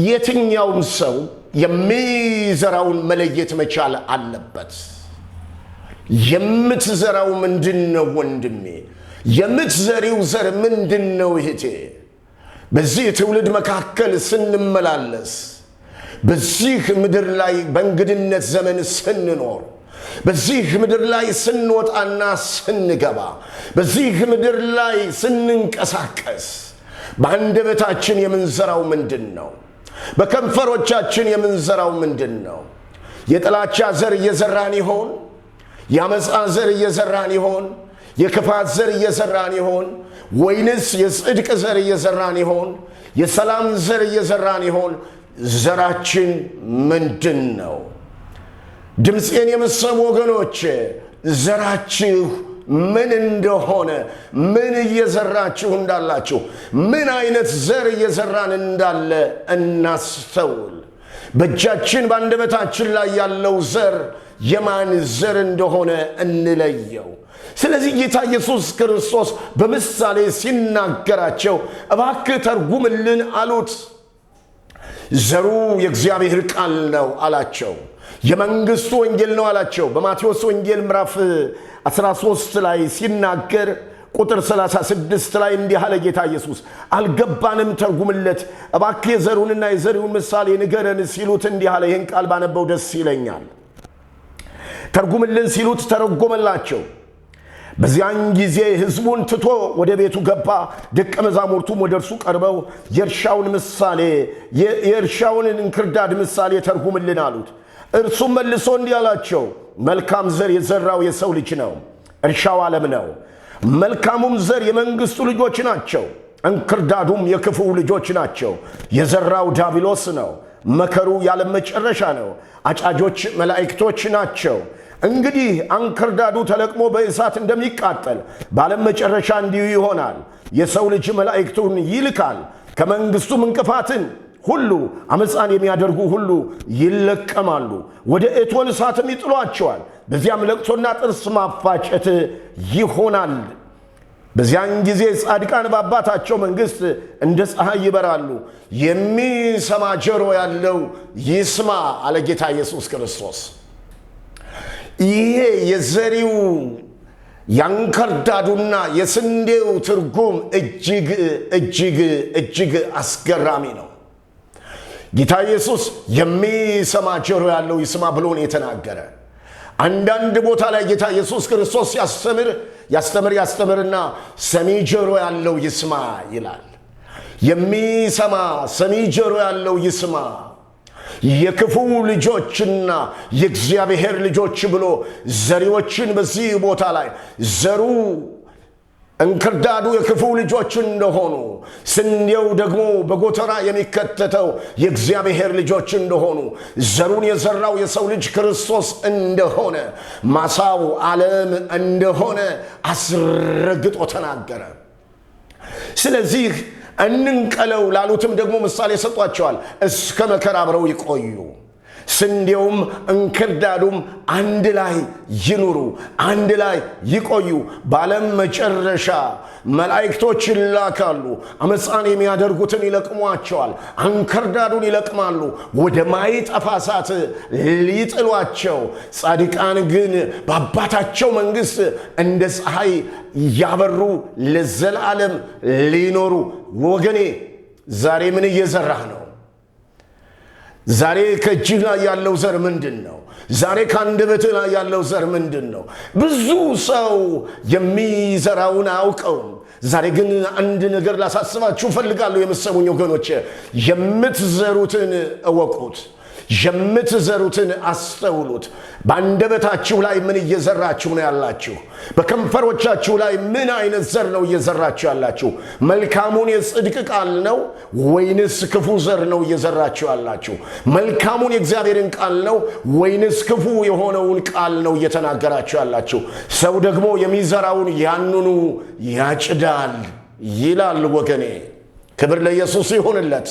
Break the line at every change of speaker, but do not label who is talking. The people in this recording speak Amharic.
የትኛውም ሰው የሚዘራውን መለየት መቻል አለበት። የምትዘራው ምንድነው ወንድሜ? የምትዘሪው ዘር ምንድነው እህቴ? በዚህ ትውልድ መካከል ስንመላለስ፣ በዚህ ምድር ላይ በእንግድነት ዘመን ስንኖር፣ በዚህ ምድር ላይ ስንወጣና ስንገባ፣ በዚህ ምድር ላይ ስንንቀሳቀስ በአንደበታችን የምንዘራው ምንድነው? በከንፈሮቻችን የምንዘራው ምንድነው? የጥላቻ ዘር እየዘራን ይሆን? የአመፃ ዘር እየዘራን ይሆን? የክፋት ዘር እየዘራን ይሆን? ወይንስ የጽድቅ ዘር እየዘራን ይሆን? የሰላም ዘር እየዘራን ይሆን? ዘራችን ምንድነው? ድምፄን የምትሰሙ ወገኖች ዘራችሁ ምን እንደሆነ፣ ምን እየዘራችሁ እንዳላችሁ፣ ምን አይነት ዘር እየዘራን እንዳለ እናስተውል። በእጃችን በአንደበታችን ላይ ያለው ዘር የማን ዘር እንደሆነ እንለየው። ስለዚህ ጌታ ኢየሱስ ክርስቶስ በምሳሌ ሲናገራቸው እባክህ ተርጉምልን አሉት። ዘሩ የእግዚአብሔር ቃል ነው አላቸው። የመንግስቱ ወንጌል ነው አላቸው። በማቴዎስ ወንጌል ምዕራፍ 13 ላይ ሲናገር ቁጥር 36 ላይ እንዲህ አለ ጌታ ኢየሱስ፣ አልገባንም ተርጉምለት፣ እባክህ የዘሩንና የዘሪውን ምሳሌ ንገረን ሲሉት እንዲህ አለ። ይህን ቃል ባነበው ደስ ይለኛል። ተርጉምልን ሲሉት ተረጎመላቸው። በዚያን ጊዜ ሕዝቡን ትቶ ወደ ቤቱ ገባ። ደቀ መዛሙርቱም ወደ እርሱ ቀርበው የእርሻውን እንክርዳድ ምሳሌ ተርጉምልን አሉት። እርሱም መልሶ እንዲህ አላቸው፣ መልካም ዘር የዘራው የሰው ልጅ ነው። እርሻው ዓለም ነው። መልካሙም ዘር የመንግስቱ ልጆች ናቸው፣ እንክርዳዱም የክፉ ልጆች ናቸው። የዘራው ዲያብሎስ ነው። መከሩ ያለም መጨረሻ ነው። አጫጆች መላእክቶች ናቸው። እንግዲህ እንክርዳዱ ተለቅሞ በእሳት እንደሚቃጠል በዓለም መጨረሻ እንዲሁ ይሆናል። የሰው ልጅ መላእክቱን ይልካል፣ ከመንግስቱም እንቅፋትን ሁሉ አመፃን የሚያደርጉ ሁሉ ይለቀማሉ፣ ወደ እቶን እሳትም ይጥሏቸዋል። በዚያም ለቅሶና ጥርስ ማፋጨት ይሆናል። በዚያን ጊዜ ጻድቃን በአባታቸው መንግሥት እንደ ፀሐይ ይበራሉ። የሚሰማ ጆሮ ያለው ይስማ አለ ጌታ ኢየሱስ ክርስቶስ። ይሄ የዘሪው የእንክርዳዱና የስንዴው ትርጉም እጅግ አስገራሚ ነው። ጌታ ኢየሱስ የሚሰማ ጆሮ ያለው ይስማ ብሎ ነው የተናገረ። አንዳንድ ቦታ ላይ ጌታ ኢየሱስ ክርስቶስ ያስተምርና ሰሚ ጆሮ ያለው ይስማ ይላል። የሚሰማ ሰሚ ጆሮ ያለው ይስማ። የክፉ ልጆችና የእግዚአብሔር ልጆች ብሎ ዘሪዎችን በዚህ ቦታ ላይ ዘሩ እንክርዳዱ የክፉ ልጆች እንደሆኑ፣ ስንዴው ደግሞ በጎተራ የሚከተተው የእግዚአብሔር ልጆች እንደሆኑ፣ ዘሩን የዘራው የሰው ልጅ ክርስቶስ እንደሆነ፣ ማሳው ዓለም እንደሆነ አስረግጦ ተናገረ። ስለዚህ እንንቀለው ላሉትም ደግሞ ምሳሌ ሰጧቸዋል። እስከ መከራ አብረው ይቆዩ፣ ስንዴውም እንክርዳዱም አንድ ላይ ይኑሩ፣ አንድ ላይ ይቆዩ። በዓለም መጨረሻ መላእክቶች ይላካሉ፣ አመፃን የሚያደርጉትን ይለቅሟቸዋል፣ እንክርዳዱን ይለቅማሉ፣ ወደ ማይጠፋ እሳት ሊጥሏቸው። ጻድቃን ግን በአባታቸው መንግሥት እንደ ፀሐይ ያበሩ ለዘላለም ሊኖሩ። ወገኔ ዛሬ ምን እየዘራህ ነው? ዛሬ ከእጅህ ላይ ያለው ዘር ምንድን ነው? ዛሬ ከአንደበትህ ላይ ያለው ዘር ምንድን ነው? ብዙ ሰው የሚዘራውን አያውቀውም። ዛሬ ግን አንድ ነገር ላሳስባችሁ እፈልጋለሁ የምትሰሙኝ ወገኖች፣ የምትዘሩትን እወቁት፣ የምትዘሩትን አስተውሉት። በአንደበታችሁ ላይ ምን እየዘራችሁ ነው ያላችሁ? በከንፈሮቻችሁ ላይ ምን አይነት ዘር ነው እየዘራችሁ ያላችሁ? መልካሙን የጽድቅ ቃል ነው ወይንስ ክፉ ዘር ነው እየዘራችሁ ያላችሁ? መልካሙን የእግዚአብሔርን ቃል ነው ወይንስ ክፉ የሆነውን ቃል ነው እየተናገራችሁ ያላችሁ? ሰው ደግሞ የሚዘራውን ያንኑ ያጭዳል ይላል ወገኔ። ክብር ለኢየሱስ ይሁንለት።